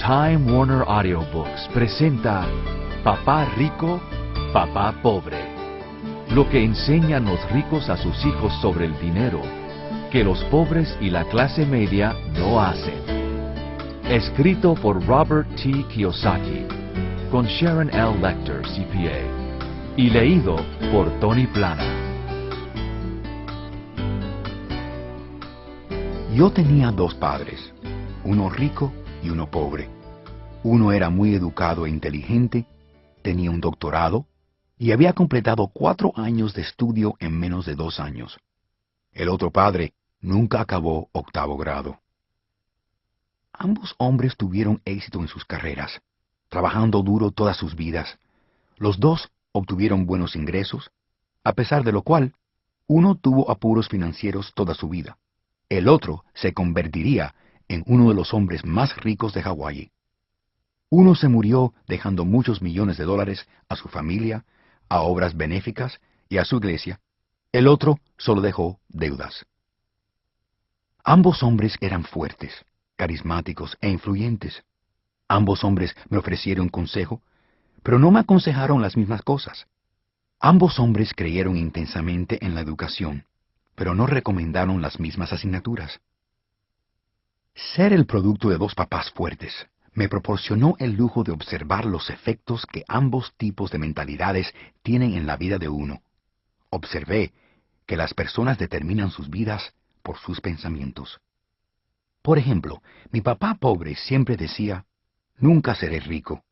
Time Warner Audiobooks presenta Papá Rico, Papá Pobre. Lo que enseñan los ricos a sus hijos sobre el dinero, que los pobres y la clase media no hacen. Escrito por Robert T. Kiyosaki, con Sharon L. Lecter, CPA, y leído por Tony Plana. Yo tenía dos padres, uno rico y uno pobre. Uno era muy educado e inteligente, tenía un doctorado y había completado 4 años de estudio en menos de 2 años. El otro padre nunca acabó 8º grado. Ambos hombres tuvieron éxito en sus carreras, trabajando duro todas sus vidas. Los dos obtuvieron buenos ingresos, a pesar de lo cual, uno tuvo apuros financieros toda su vida. El otro se convertiría en uno de los hombres más ricos de Hawái. Uno se murió dejando muchos millones de dólares a su familia, a obras benéficas y a su iglesia. El otro solo dejó deudas. Ambos hombres eran fuertes, carismáticos e influyentes. Ambos hombres me ofrecieron consejo, pero no me aconsejaron las mismas cosas. Ambos hombres creyeron intensamente en la educación, pero no recomendaron las mismas asignaturas. Ser el producto de dos papás fuertes me proporcionó el lujo de observar los efectos que ambos tipos de mentalidades tienen en la vida de uno. Observé que las personas determinan sus vidas por sus pensamientos. Por ejemplo, mi papá pobre siempre decía, nunca seré rico,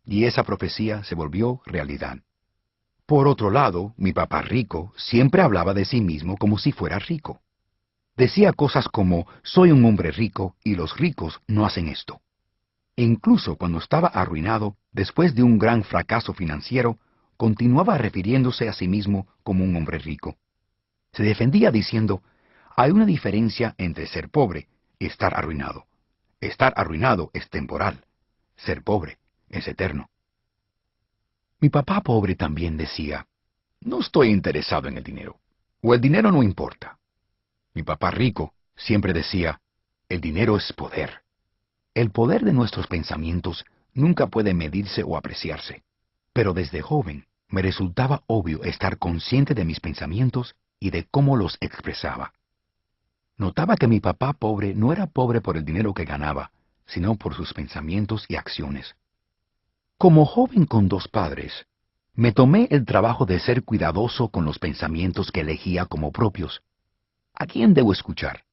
y esa profecía se volvió realidad. Por otro lado, mi papá rico siempre hablaba de sí mismo como si fuera rico. Decía cosas como, soy un hombre rico y los ricos no hacen esto. Incluso cuando estaba arruinado, después de un gran fracaso financiero, continuaba refiriéndose a sí mismo como un hombre rico. Se defendía diciendo, hay una diferencia entre ser pobre y estar arruinado. Estar arruinado es temporal. Ser pobre es eterno. Mi papá pobre también decía, no estoy interesado en el dinero, o el dinero no importa. Mi papá rico siempre decía, el dinero es poder. El poder de nuestros pensamientos nunca puede medirse o apreciarse, pero desde joven me resultaba obvio estar consciente de mis pensamientos y de cómo los expresaba. Notaba que mi papá pobre no era pobre por el dinero que ganaba, sino por sus pensamientos y acciones. Como joven con 2 padres, me tomé el trabajo de ser cuidadoso con los pensamientos que elegía como propios. ¿A quién debo escuchar?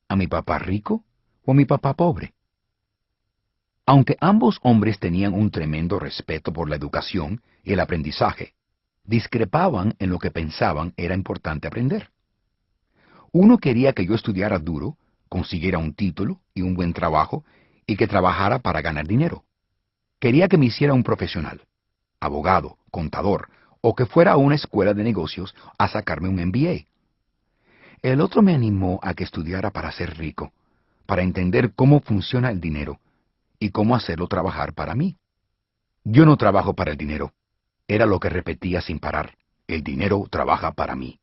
¿A mi papá rico o a mi papá pobre? Aunque ambos hombres tenían un tremendo respeto por la educación y el aprendizaje, discrepaban en lo que pensaban era importante aprender. Uno quería que yo estudiara duro, consiguiera un título y un buen trabajo, y que trabajara para ganar dinero. Quería que me hiciera un profesional, abogado, contador, o que fuera a una escuela de negocios a sacarme un MBA. El otro me animó a que estudiara para ser rico, para entender cómo funciona el dinero y cómo hacerlo trabajar para mí. Yo no trabajo para el dinero, era lo que repetía sin parar. El dinero trabaja para mí.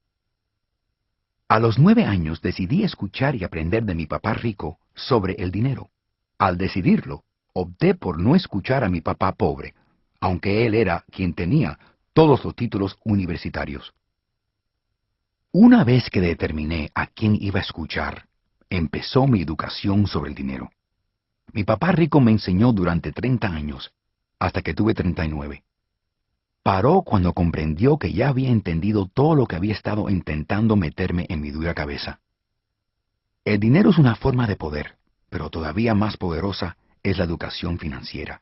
A los 9 años decidí escuchar y aprender de mi papá rico sobre el dinero. Al decidirlo, opté por no escuchar a mi papá pobre, aunque él era quien tenía todos los títulos universitarios. Una vez que determiné a quién iba a escuchar, empezó mi educación sobre el dinero. Mi papá rico me enseñó durante 30 años, hasta que tuve 39. Paró cuando comprendió que ya había entendido todo lo que había estado intentando meterme en mi dura cabeza. El dinero es una forma de poder, pero todavía más poderosa es la educación financiera.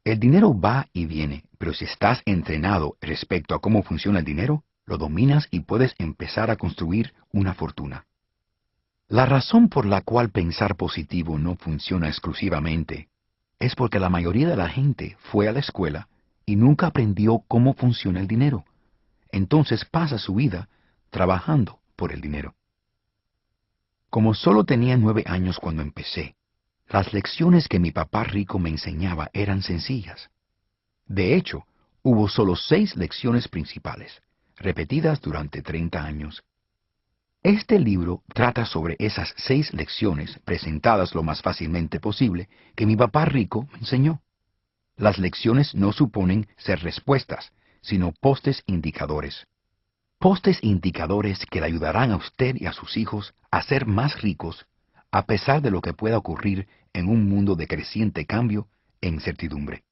El dinero va y viene, pero si estás entrenado respecto a cómo funciona el dinero, lo dominas y puedes empezar a construir una fortuna. La razón por la cual pensar positivo no funciona exclusivamente es porque la mayoría de la gente fue a la escuela y nunca aprendió cómo funciona el dinero. Entonces pasa su vida trabajando por el dinero. Como solo tenía 9 años cuando empecé, las lecciones que mi papá rico me enseñaba eran sencillas. De hecho, hubo solo 6 lecciones principales, repetidas durante 30 años. Este libro trata sobre esas 6 lecciones presentadas lo más fácilmente posible que mi papá rico me enseñó. Las lecciones no suponen ser respuestas, sino postes indicadores. Postes indicadores que le ayudarán a usted y a sus hijos a ser más ricos, a pesar de lo que pueda ocurrir en un mundo de creciente cambio e incertidumbre.